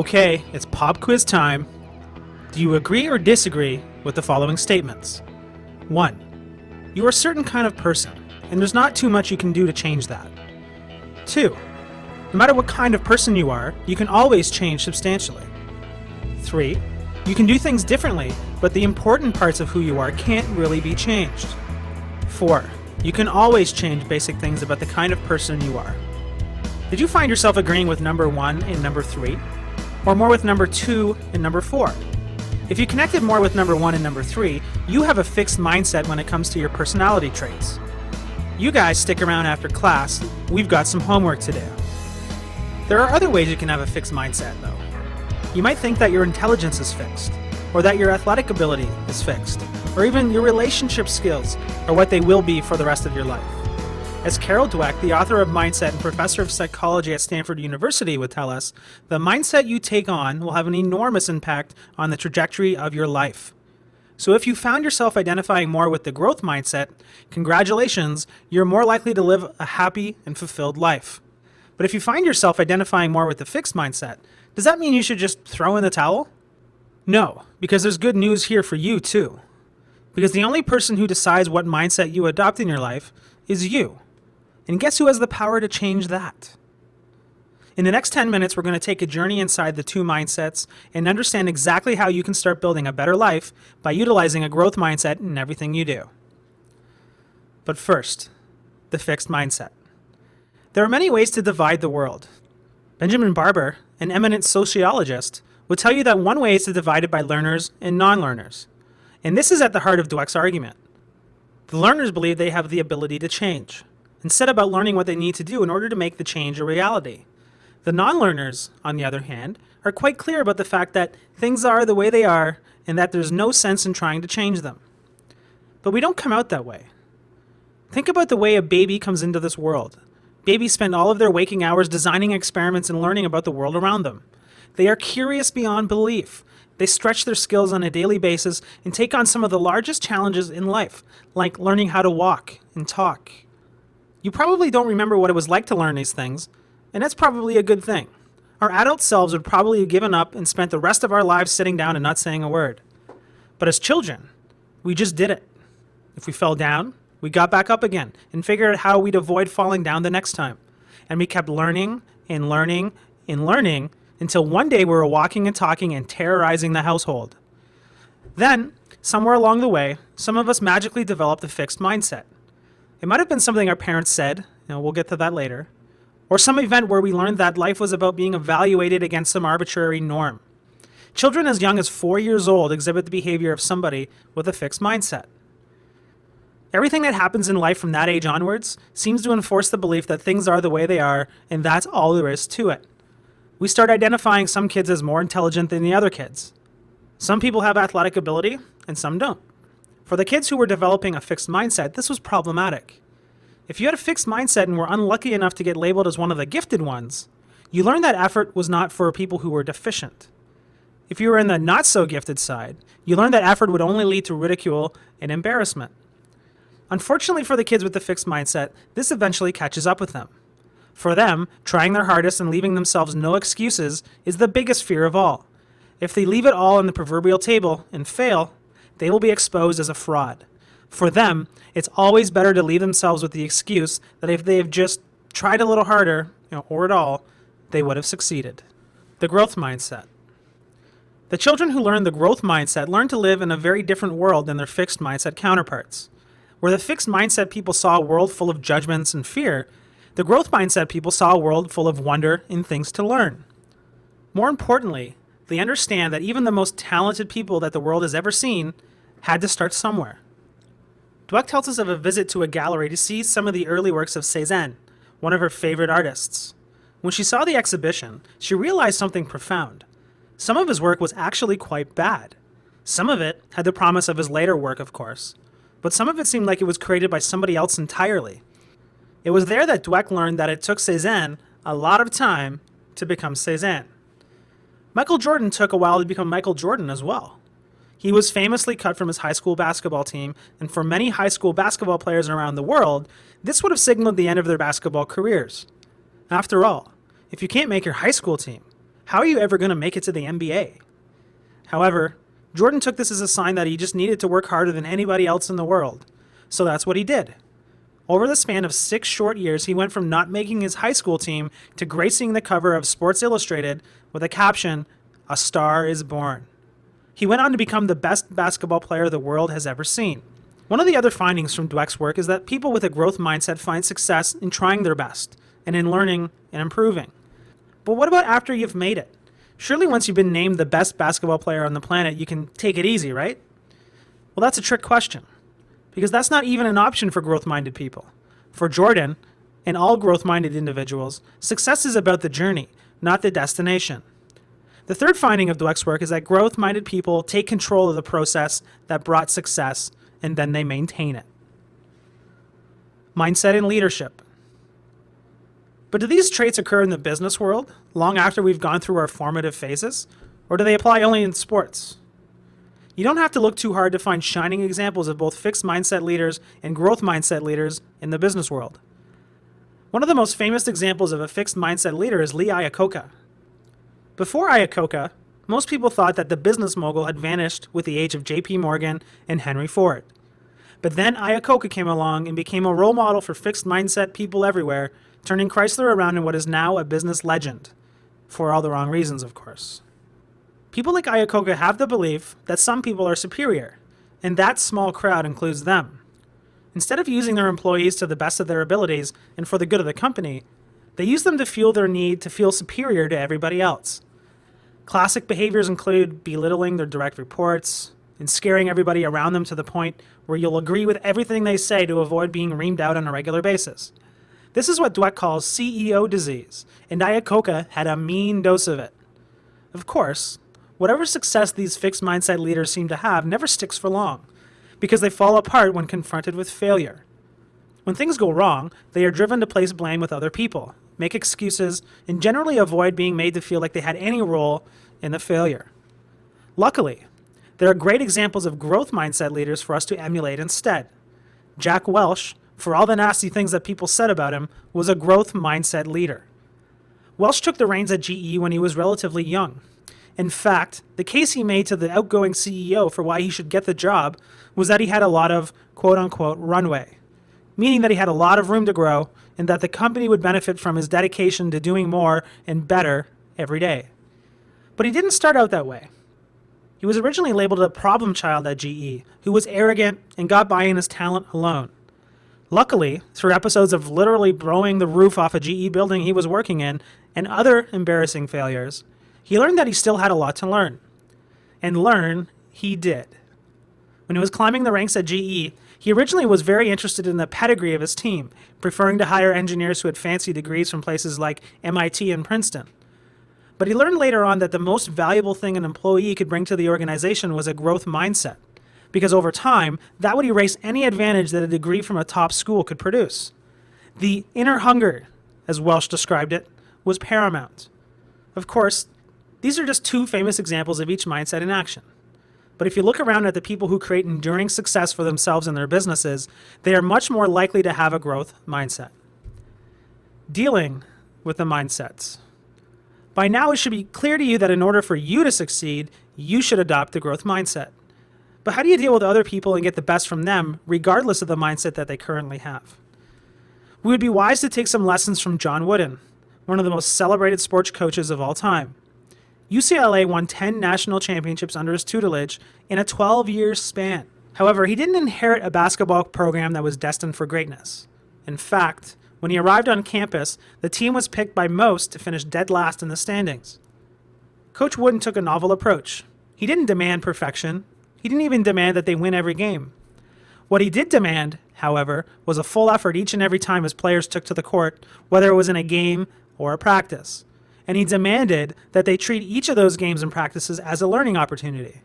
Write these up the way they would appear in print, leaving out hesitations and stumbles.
Okay, it's pop quiz time. Do you agree or disagree with the following statements? 1. You are a certain kind of person, and there's not too much you can do to change that. 2. No matter what kind of person you are, you can always change substantially. 3. You can do things differently, but the important parts of who you are can't really be changed. 4. You can always change basic things about the kind of person you are. Did you find yourself agreeing with number 1 and number 3? Or more with number 2 and number 4? If you connected more with number 1 and number 3, you have a fixed mindset when it comes to your personality traits. You guys stick around after class, we've got some homework to do. There are other ways you can have a fixed mindset though. You might think that your intelligence is fixed, or that your athletic ability is fixed, or even your relationship skills are what they will be for the rest of your life. As Carol Dweck, the author of Mindset and professor of psychology at Stanford University, would tell us, the mindset you take on will have an enormous impact on the trajectory of your life. So if you found yourself identifying more with the growth mindset, congratulations, you're more likely to live a happy and fulfilled life. But if you find yourself identifying more with the fixed mindset, does that mean you should just throw in the towel? No, because there's good news here for you too. Because the only person who decides what mindset you adopt in your life is you. And guess who has the power to change that? In the next 10 minutes, we're going to take a journey inside the two mindsets and understand exactly how you can start building a better life by utilizing a growth mindset in everything you do. But first, the fixed mindset. There are many ways to divide the world. Benjamin Barber, an eminent sociologist, would tell you that one way is to divide it by learners and non-learners. And this is at the heart of Dweck's argument. The learners believe they have the ability to change, and set about learning what they need to do in order to make the change a reality. The non-learners, on the other hand, are quite clear about the fact that things are the way they are and that there's no sense in trying to change them. But we don't come out that way. Think about the way a baby comes into this world. Babies spend all of their waking hours designing experiments and learning about the world around them. They are curious beyond belief. They stretch their skills on a daily basis and take on some of the largest challenges in life, like learning how to walk and talk. You probably don't remember what it was like to learn these things, and that's probably a good thing. Our adult selves would probably have given up and spent the rest of our lives sitting down and not saying a word. But as children, we just did it. If we fell down, we got back up again and figured out how we'd avoid falling down the next time. And we kept learning and learning and learning until one day we were walking and talking and terrorizing the household. Then, somewhere along the way, some of us magically developed a fixed mindset. It might have been something our parents said, we'll get to that later, or some event where we learned that life was about being evaluated against some arbitrary norm. Children as young as 4 years old exhibit the behavior of somebody with a fixed mindset. Everything that happens in life from that age onwards seems to enforce the belief that things are the way they are, and that's all there is to it. We start identifying some kids as more intelligent than the other kids. Some people have athletic ability, and some don't. For the kids who were developing a fixed mindset, this was problematic. If you had a fixed mindset and were unlucky enough to get labeled as one of the gifted ones, you learned that effort was not for people who were deficient. If you were in the not-so-gifted side, you learned that effort would only lead to ridicule and embarrassment. Unfortunately for the kids with the fixed mindset, this eventually catches up with them. For them, trying their hardest and leaving themselves no excuses is the biggest fear of all. If they leave it all on the proverbial table and fail, they will be exposed as a fraud. For them, it's always better to leave themselves with the excuse that if they have just tried a little harder, or at all, they would have succeeded. The growth mindset. The children who learn the growth mindset learn to live in a very different world than their fixed mindset counterparts. Where the fixed mindset people saw a world full of judgments and fear, the growth mindset people saw a world full of wonder and things to learn. More importantly, they understand that even the most talented people that the world has ever seen had to start somewhere. Dweck tells us of a visit to a gallery to see some of the early works of Cézanne, one of her favorite artists. When she saw the exhibition, she realized something profound. Some of his work was actually quite bad. Some of it had the promise of his later work, of course, but some of it seemed like it was created by somebody else entirely. It was there that Dweck learned that it took Cézanne a lot of time to become Cézanne. Michael Jordan took a while to become Michael Jordan as well. He was famously cut from his high school basketball team, and for many high school basketball players around the world, this would have signaled the end of their basketball careers. After all, if you can't make your high school team, How are you ever going to make it to the NBA? However, Jordan took this as a sign that he just needed to work harder than anybody else in the world. So that's what he did. Over the span of 6 short years, he went from not making his high school team to gracing the cover of Sports Illustrated with a caption, "A Star is Born." He went on to become the best basketball player the world has ever seen. One of the other findings from Dweck's work is that people with a growth mindset find success in trying their best and in learning and improving. But what about after you've made it? Surely once you've been named the best basketball player on the planet, you can take it easy, right? Well, that's a trick question, because that's not even an option for growth-minded people. For Jordan, and all growth-minded individuals, success is about the journey, not the destination. The third finding of Dweck's work is that growth-minded people take control of the process that brought success, and then they maintain it. Mindset and leadership. But do these traits occur in the business world long after we've gone through our formative phases, or do they apply only in sports? You don't have to look too hard to find shining examples of both fixed mindset leaders and growth mindset leaders in the business world. One of the most famous examples of a fixed mindset leader is Lee Iacocca. Before Iacocca, most people thought that the business mogul had vanished with the age of J.P. Morgan and Henry Ford. But then Iacocca came along and became a role model for fixed mindset people everywhere, turning Chrysler around in what is now a business legend. For all the wrong reasons, of course. People like Iacocca have the belief that some people are superior, and that small crowd includes them. Instead of using their employees to the best of their abilities and for the good of the company, they use them to fuel their need to feel superior to everybody else. Classic behaviors include belittling their direct reports and scaring everybody around them to the point where you'll agree with everything they say to avoid being reamed out on a regular basis. This is what Dweck calls CEO disease, and Iacocca had a mean dose of it. Of course, whatever success these fixed mindset leaders seem to have never sticks for long, because they fall apart when confronted with failure. When things go wrong, they are driven to place blame with other people, make excuses, and generally avoid being made to feel like they had any role in the failure. Luckily, there are great examples of growth mindset leaders for us to emulate instead. Jack Welch, for all the nasty things that people said about him, was a growth mindset leader. Welch took the reins at GE when he was relatively young. In fact, the case he made to the outgoing CEO for why he should get the job was that he had a lot of quote-unquote runway, meaning that he had a lot of room to grow and that the company would benefit from his dedication to doing more and better every day. But he didn't start out that way. He was originally labeled a problem child at GE, who was arrogant and got by in his talent alone. Luckily, through episodes of literally blowing the roof off a GE building he was working in and other embarrassing failures, he learned that he still had a lot to learn. And learn he did. When he was climbing the ranks at GE, he originally was very interested in the pedigree of his team, preferring to hire engineers who had fancy degrees from places like MIT and Princeton. But he learned later on that the most valuable thing an employee could bring to the organization was a growth mindset, because over time, that would erase any advantage that a degree from a top school could produce. The inner hunger, as Welch described it, was paramount. Of course, these are just 2 famous examples of each mindset in action. But if you look around at the people who create enduring success for themselves and their businesses, they are much more likely to have a growth mindset. Dealing with the mindsets. By now, it should be clear to you that in order for you to succeed, you should adopt the growth mindset. But how do you deal with other people and get the best from them, regardless of the mindset that they currently have? We would be wise to take some lessons from John Wooden, one of the most celebrated sports coaches of all time. UCLA won 10 national championships under his tutelage in a 12-year span. However, he didn't inherit a basketball program that was destined for greatness. In fact, when he arrived on campus, the team was picked by most to finish dead last in the standings. Coach Wooden took a novel approach. He didn't demand perfection. He didn't even demand that they win every game. What he did demand, however, was a full effort each and every time his players took to the court, whether it was in a game or a practice. And he demanded that they treat each of those games and practices as a learning opportunity.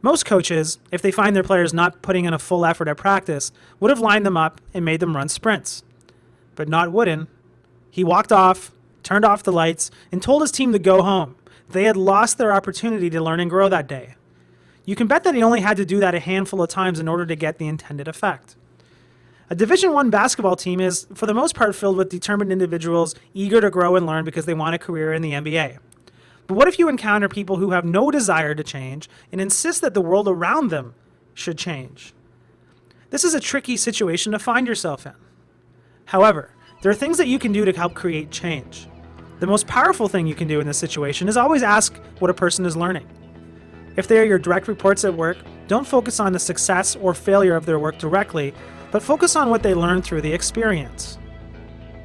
Most coaches, if they find their players not putting in a full effort at practice, would have lined them up and made them run sprints. But not Wooden. He walked off, turned off the lights, and told his team to go home. They had lost their opportunity to learn and grow that day. You can bet that he only had to do that a handful of times in order to get the intended effect. A Division I basketball team is, for the most part, filled with determined individuals eager to grow and learn because they want a career in the NBA. But what if you encounter people who have no desire to change and insist that the world around them should change? This is a tricky situation to find yourself in. However, there are things that you can do to help create change. The most powerful thing you can do in this situation is always ask what a person is learning. If they are your direct reports at work, don't focus on the success or failure of their work directly, but focus on what they learned through the experience.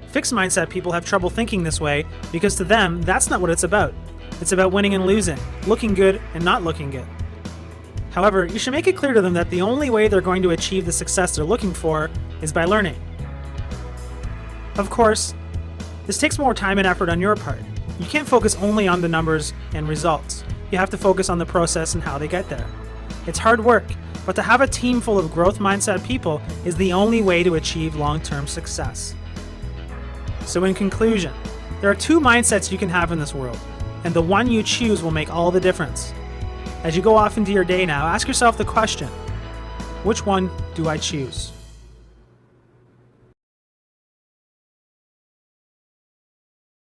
Fixed mindset people have trouble thinking this way because to them, that's not what it's about. It's about winning and losing, looking good and not looking good. However, you should make it clear to them that the only way they're going to achieve the success they're looking for is by learning. Of course, this takes more time and effort on your part. You can't focus only on the numbers and results. You have to focus on the process and how they get there. It's hard work, but to have a team full of growth mindset people is the only way to achieve long-term success. So in conclusion, there are two mindsets you can have in this world, and the one you choose will make all the difference. As you go off into your day now, ask yourself the question, which one do I choose?